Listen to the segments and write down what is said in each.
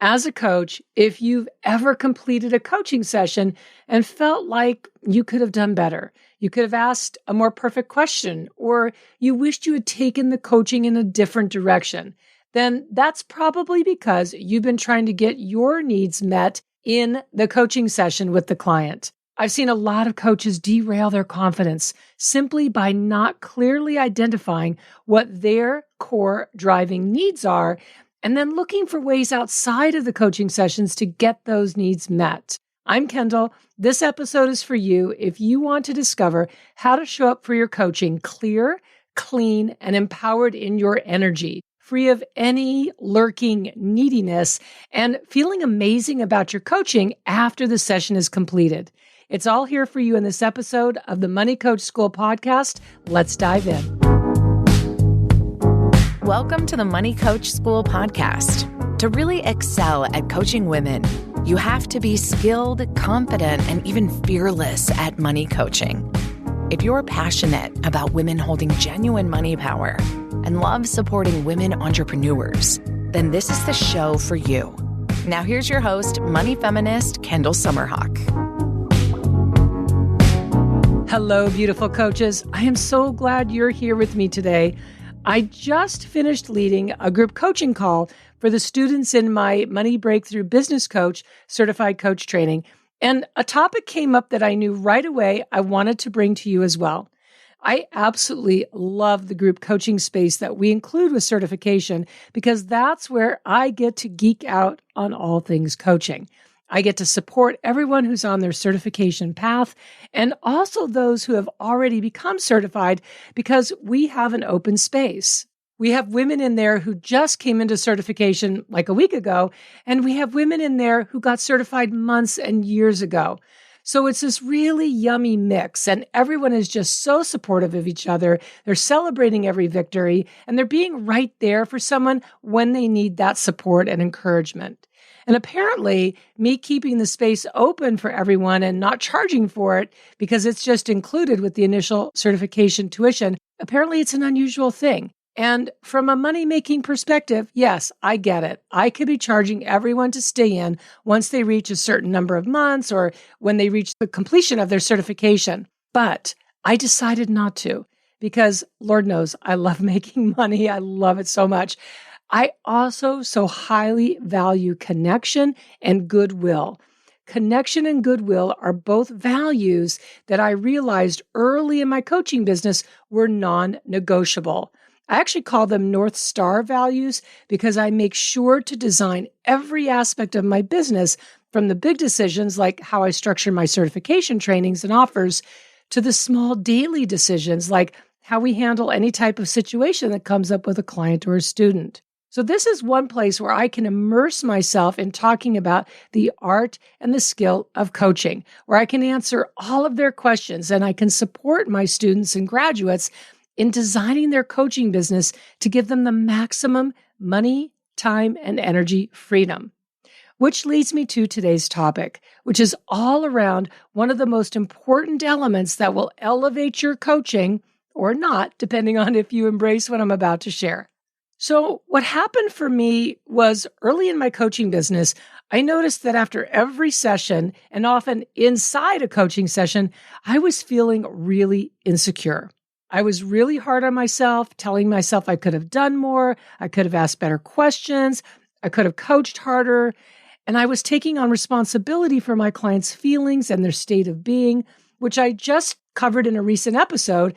as a coach, if you've ever completed a coaching session and felt like you could have done better, you could have asked a more perfect question, or you wished you had taken the coaching in a different direction, then that's probably because you've been trying to get your needs met in the coaching session with the client. I've seen a lot of coaches derail their confidence simply by not clearly identifying what their core driving needs are and then looking for ways outside of the coaching sessions to get those needs met. I'm Kendall. This episode is for you if you want to discover how to show up for your coaching clear, clean, and empowered in your energy, free of any lurking neediness, and feeling amazing about your coaching after the session is completed. It's all here for you in this episode of the Money Coach School podcast. Let's dive in. Welcome to the Money Coach School podcast. To really excel at coaching women, you have to be skilled, confident, and even fearless at money coaching. If you're passionate about women holding genuine money power and love supporting women entrepreneurs, then this is the show for you. Now here's your host, money feminist Kendall Summerhawk. Hello, beautiful coaches. I am so glad you're here with me today. I just finished leading a group coaching call for the students in my Money Breakthrough Business Coach Certified Coach Training, and a topic came up that I knew right away I wanted to bring to you as well. I absolutely love the group coaching space that we include with certification because that's where I get to geek out on all things coaching. I get to support everyone who's on their certification path and also those who have already become certified because we have an open space. We have women in there who just came into certification like a week ago, and we have women in there who got certified months and years ago. So it's this really yummy mix, and everyone is just so supportive of each other. They're celebrating every victory, and they're being right there for someone when they need that support and encouragement. And apparently, me keeping the space open for everyone and not charging for it because it's just included with the initial certification tuition, apparently it's an unusual thing. And from a money-making perspective, yes, I get it. I could be charging everyone to stay in once they reach a certain number of months or when they reach the completion of their certification. But I decided not to because Lord knows I love making money. I love it so much. I also so highly value connection and goodwill. Connection and goodwill are both values that I realized early in my coaching business were non-negotiable. I actually call them North Star values because I make sure to design every aspect of my business, from the big decisions like how I structure my certification trainings and offers to the small daily decisions like how we handle any type of situation that comes up with a client or a student. So this is one place where I can immerse myself in talking about the art and the skill of coaching, where I can answer all of their questions and I can support my students and graduates in designing their coaching business to give them the maximum money, time, and energy freedom. Which leads me to today's topic, which is all around one of the most important elements that will elevate your coaching or not, depending on if you embrace what I'm about to share. So what happened for me was early in my coaching business, I noticed that after every session and often inside a coaching session, I was feeling really insecure. I was really hard on myself, telling myself I could have done more, I could have asked better questions, I could have coached harder, and I was taking on responsibility for my clients' feelings and their state of being, which I just covered in a recent episode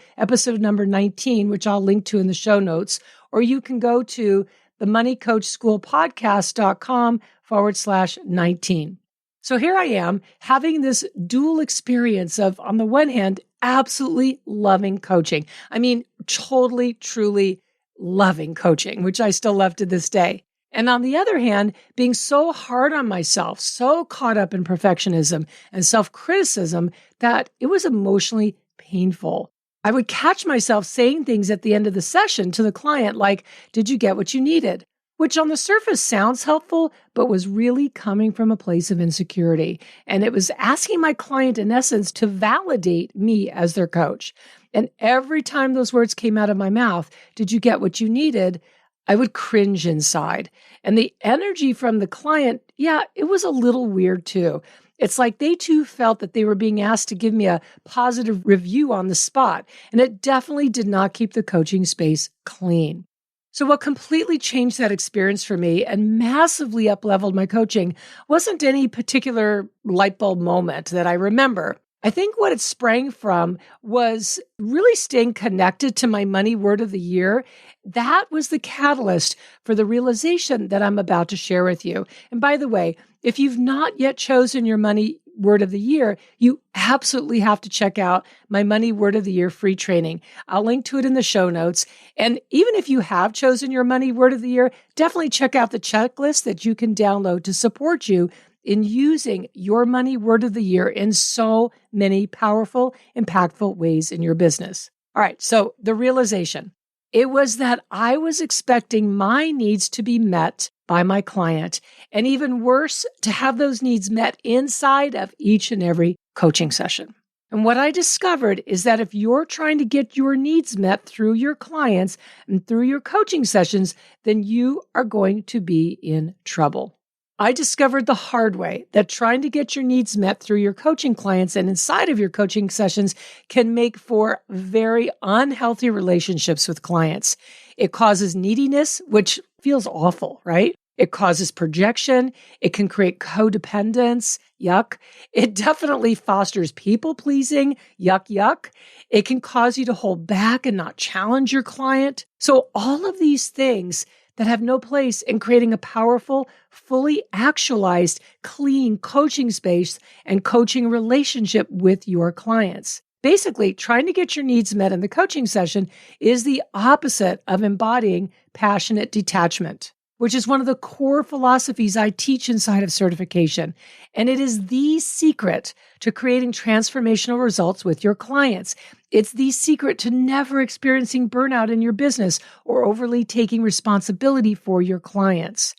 number 19, which I'll link to in the show notes, or you can go to the moneycoachschoolpodcast.com/19. So here I am having this dual experience of, on the one hand, absolutely loving coaching. I mean, totally, truly loving coaching, which I still love to this day. And on the other hand, being so hard on myself, so caught up in perfectionism and self-criticism that it was emotionally painful. I would catch myself saying things at the end of the session to the client like, "Did you get what you needed?" Which on the surface sounds helpful, but was really coming from a place of insecurity. And it was asking my client, in essence, to validate me as their coach. And every time those words came out of my mouth, "Did you get what you needed?" I would cringe inside. And the energy from the client, yeah, it was a little weird too. It's like they too felt that they were being asked to give me a positive review on the spot. And it definitely did not keep the coaching space clean. So what completely changed that experience for me and massively upleveled my coaching wasn't any particular light bulb moment that I remember. I think what it sprang from was really staying connected to my money word of the year. That was the catalyst for the realization that I'm about to share with you. And by the way, if you've not yet chosen your money word of the year, you absolutely have to check out my money word of the year free training. I'll link to it in the show notes. And even if you have chosen your money word of the year, definitely check out the checklist that you can download to support you in using your money word of the year in so many powerful, impactful ways in your business. All right, so the realization, it was that I was expecting my needs to be met by my client, and even worse, to have those needs met inside of each and every coaching session. And what I discovered is that if you're trying to get your needs met through your clients and through your coaching sessions, then you are going to be in trouble. I discovered the hard way that trying to get your needs met through your coaching clients and inside of your coaching sessions can make for very unhealthy relationships with clients. It causes neediness, which feels awful, right? It causes projection. It can create codependence. Yuck. It definitely fosters people pleasing. Yuck, yuck. It can cause you to hold back and not challenge your client. So all of these things that have no place in creating a powerful, fully actualized, clean coaching space and coaching relationship with your clients. Basically, trying to get your needs met in the coaching session is the opposite of embodying passionate detachment, which is one of the core philosophies I teach inside of certification. And it is the secret to creating transformational results with your clients. It's the secret to never experiencing burnout in your business or overly taking responsibility for your clients.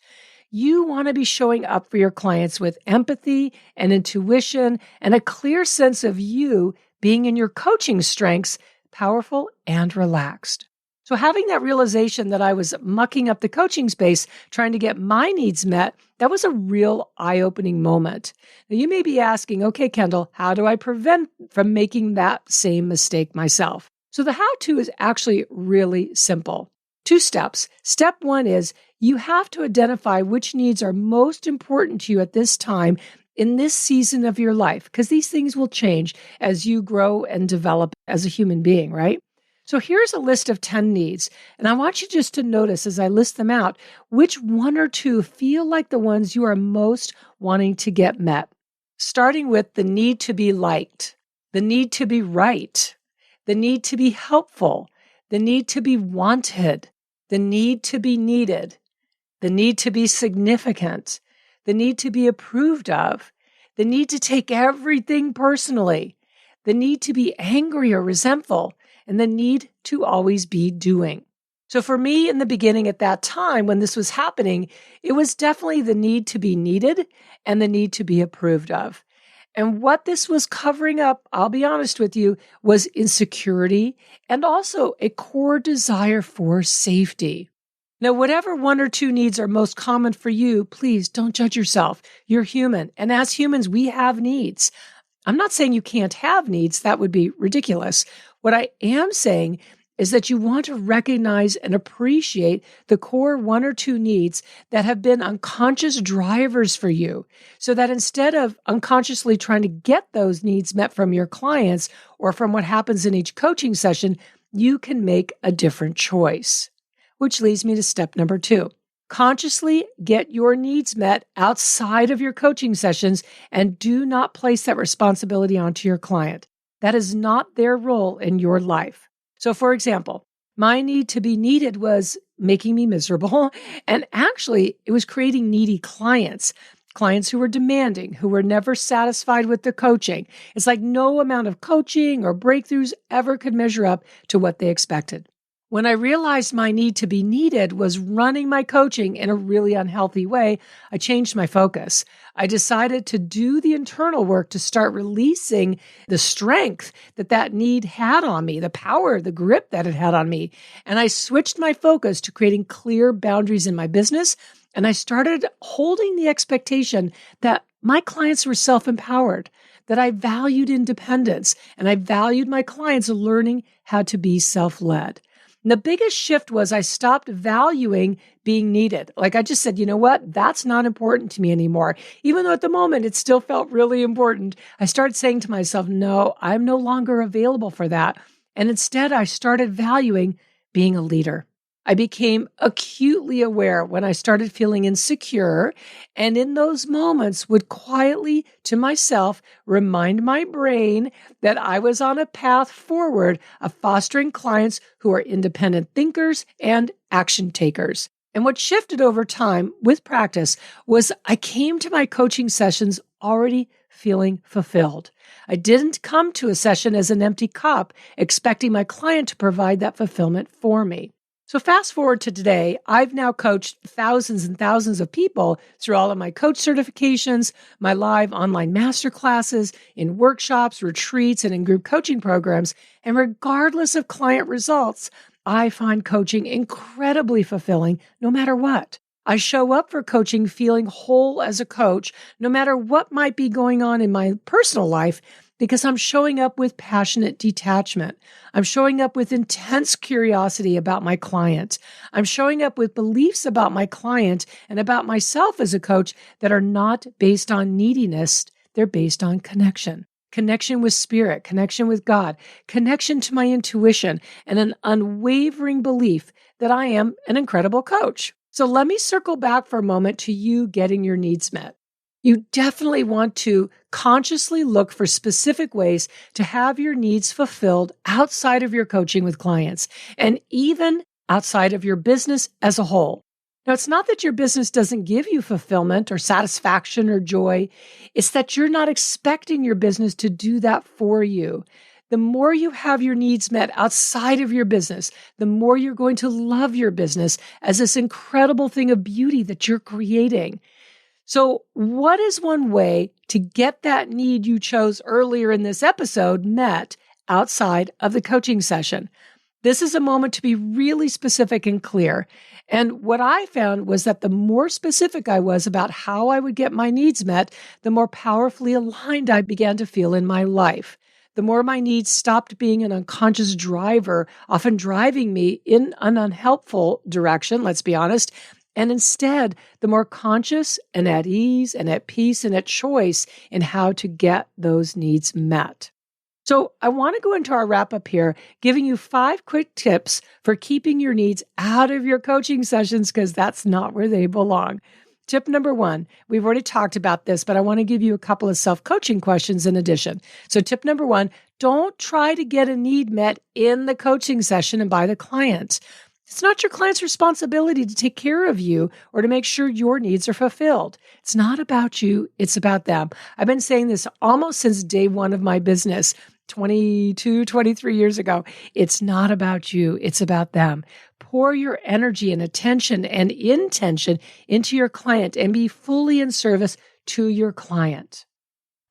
You want to be showing up for your clients with empathy and intuition and a clear sense of you being in your coaching strengths, powerful and relaxed. So having that realization that I was mucking up the coaching space, trying to get my needs met, that was a real eye-opening moment. Now you may be asking, okay, Kendall, how do I prevent from making that same mistake myself? So the how-to is actually really simple. 2 steps. Step 1 is you have to identify which needs are most important to you at this time in this season of your life, because these things will change as you grow and develop as a human being, right? So here's a list of 10 needs, and I want you just to notice as I list them out, which 1 or 2 feel like the ones you are most wanting to get met. Starting with the need to be liked, the need to be right, the need to be helpful, the need to be wanted, the need to be needed, the need to be significant, the need to be approved of, the need to take everything personally, the need to be angry or resentful, and the need to always be doing. So for me in the beginning at that time when this was happening, it was definitely the need to be needed and the need to be approved of. And what this was covering up, I'll be honest with you, was insecurity and also a core desire for safety. Now, whatever 1 or 2 needs are most common for you, please don't judge yourself. You're human. And as humans, we have needs. I'm not saying you can't have needs. That would be ridiculous. What I am saying is that you want to recognize and appreciate the core 1 or 2 needs that have been unconscious drivers for you, so that instead of unconsciously trying to get those needs met from your clients or from what happens in each coaching session, you can make a different choice. Which leads me to step number 2. Consciously get your needs met outside of your coaching sessions and do not place that responsibility onto your client. That is not their role in your life. So for example, my need to be needed was making me miserable. And actually, it was creating needy clients who were demanding, who were never satisfied with the coaching. It's like no amount of coaching or breakthroughs ever could measure up to what they expected. When I realized my need to be needed was running my coaching in a really unhealthy way, I changed my focus. I decided to do the internal work to start releasing the strength that need had on me, the power, the grip that it had on me. And I switched my focus to creating clear boundaries in my business. And I started holding the expectation that my clients were self-empowered, that I valued independence, and I valued my clients learning how to be self-led. And the biggest shift was I stopped valuing being needed. Like I just said, you know what? That's not important to me anymore. Even though at the moment it still felt really important, I started saying to myself, no, I'm no longer available for that. And instead, I started valuing being a leader. I became acutely aware when I started feeling insecure, and in those moments would quietly to myself remind my brain that I was on a path forward of fostering clients who are independent thinkers and action takers. And what shifted over time with practice was I came to my coaching sessions already feeling fulfilled. I didn't come to a session as an empty cup, expecting my client to provide that fulfillment for me. So fast forward to today, I've now coached thousands and thousands of people through all of my coach certifications, my live online masterclasses, in workshops, retreats, and in group coaching programs. And regardless of client results, I find coaching incredibly fulfilling no matter what. I show up for coaching feeling whole as a coach, no matter what might be going on in my personal life, because I'm showing up with passionate detachment. I'm showing up with intense curiosity about my client. I'm showing up with beliefs about my client and about myself as a coach that are not based on neediness. They're based on connection. Connection with spirit, connection with God, connection to my intuition, and an unwavering belief that I am an incredible coach. So let me circle back for a moment to you getting your needs met. You definitely want to consciously look for specific ways to have your needs fulfilled outside of your coaching with clients and even outside of your business as a whole. Now, it's not that your business doesn't give you fulfillment or satisfaction or joy. It's that you're not expecting your business to do that for you. The more you have your needs met outside of your business, the more you're going to love your business as this incredible thing of beauty that you're creating. So what is one way to get that need you chose earlier in this episode met outside of the coaching session? This is a moment to be really specific and clear. And what I found was that the more specific I was about how I would get my needs met, the more powerfully aligned I began to feel in my life. The more my needs stopped being an unconscious driver, often driving me in an unhelpful direction, let's be honest. And instead, the more conscious and at ease and at peace and at choice in how to get those needs met. So I want to go into our wrap up here, giving you 5 quick tips for keeping your needs out of your coaching sessions because that's not where they belong. Tip number 1, we've already talked about this, but I want to give you a couple of self-coaching questions in addition. So tip number 1, don't try to get a need met in the coaching session and by the client. It's not your client's responsibility to take care of you or to make sure your needs are fulfilled. It's not about you. It's about them. I've been saying this almost since day one of my business, 22, 23 years ago. It's not about you. It's about them. Pour your energy and attention and intention into your client and be fully in service to your client.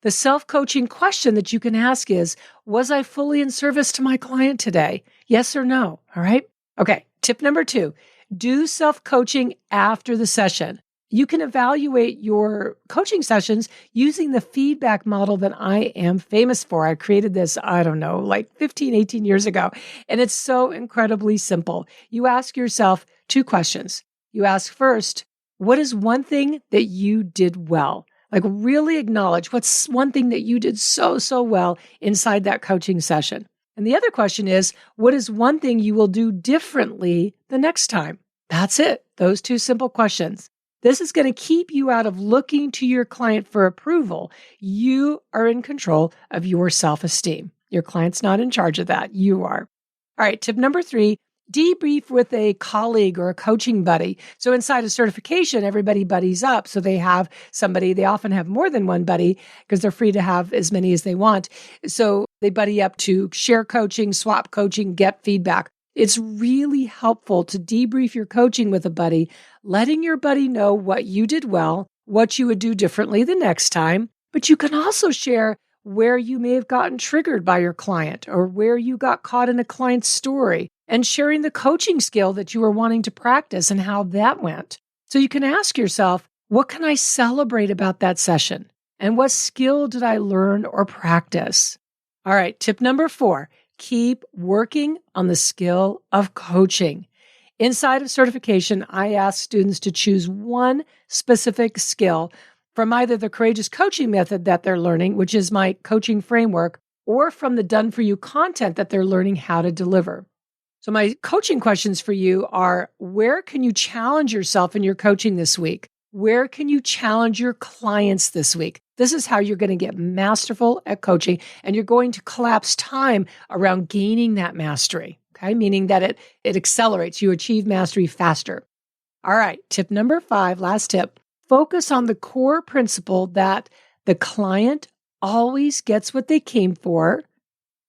The self-coaching question that you can ask is, was I fully in service to my client today? Yes or no? All right. Okay. Tip number 2, do self-coaching after the session. You can evaluate your coaching sessions using the feedback model that I am famous for. I created this, like 15, 18 years ago. And it's so incredibly simple. You ask yourself 2 questions. You ask first, what is one thing that you did well? Like really acknowledge what's one thing that you did so well inside that coaching session. And the other question is, what is one thing you will do differently the next time? That's it. Those 2 simple questions. This is going to keep you out of looking to your client for approval. You are in control of your self-esteem. Your client's not in charge of that. You are. All right. Tip number 3, debrief with a colleague or a coaching buddy. So inside a certification, everybody buddies up. So they have somebody, they often have more than one buddy because they're free to have as many as they want. So they buddy up to share coaching, swap coaching, get feedback. It's really helpful to debrief your coaching with a buddy, letting your buddy know what you did well, what you would do differently the next time. But you can also share where you may have gotten triggered by your client or where you got caught in a client's story, and sharing the coaching skill that you were wanting to practice and how that went. So you can ask yourself, what can I celebrate about that session? And what skill did I learn or practice? All right, tip number 4, keep working on the skill of coaching. Inside of certification, I ask students to choose one specific skill from either the courageous coaching method that they're learning, which is my coaching framework, or from the done for you content that they're learning how to deliver. So my coaching questions for you are, where can you challenge yourself in your coaching this week? Where can you challenge your clients this week? This is how you're going to get masterful at coaching, and you're going to collapse time around gaining that mastery, okay? Meaning that it accelerates. You achieve mastery faster. All right, tip number 5, last tip. Focus on the core principle that the client always gets what they came for,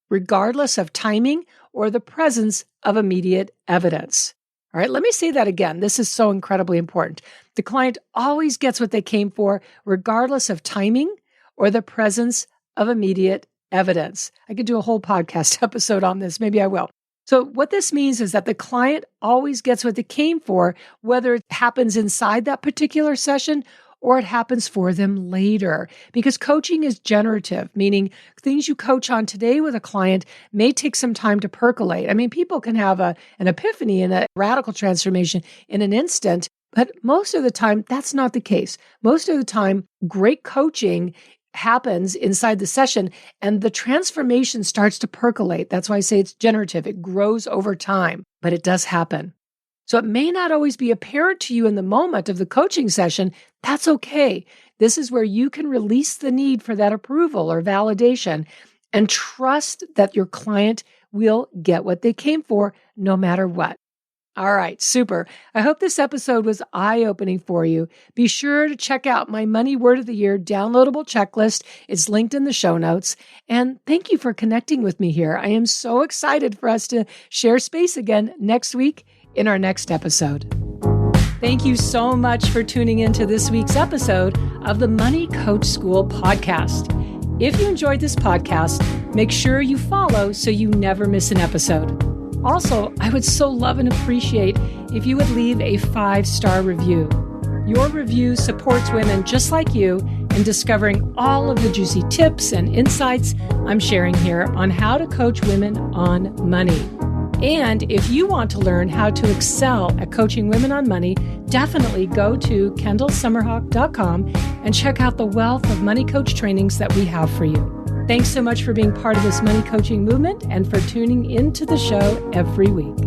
regardless of timing or the presence of immediate evidence. All right, let me say that again. This is so incredibly important. The client always gets what they came for, regardless of timing or the presence of immediate evidence. I could do a whole podcast episode on this. Maybe I will. So what this means is that the client always gets what they came for, whether it happens inside that particular session or it happens for them later. Because coaching is generative, meaning things you coach on today with a client may take some time to percolate. I mean, people can have an epiphany and a radical transformation in an instant, but most of the time, that's not the case. Most of the time, great coaching happens inside the session and the transformation starts to percolate. That's why I say it's generative. It grows over time, but it does happen. So it may not always be apparent to you in the moment of the coaching session. That's okay. This is where you can release the need for that approval or validation and trust that your client will get what they came for no matter what. All right, super. I hope this episode was eye-opening for you. Be sure to check out my Money Word of the Year downloadable checklist. It's linked in the show notes. And thank you for connecting with me here. I am so excited for us to share space again next week in our next episode. Thank you so much for tuning into this week's episode of the Money Coach School podcast. If you enjoyed this podcast, make sure you follow so you never miss an episode. Also, I would so love and appreciate if you would leave a 5-star review. Your review supports women just like you in discovering all of the juicy tips and insights I'm sharing here on how to coach women on money. And if you want to learn how to excel at coaching women on money, definitely go to KendallSummerhawk.com and check out the wealth of money coach trainings that we have for you. Thanks so much for being part of this money coaching movement and for tuning into the show every week.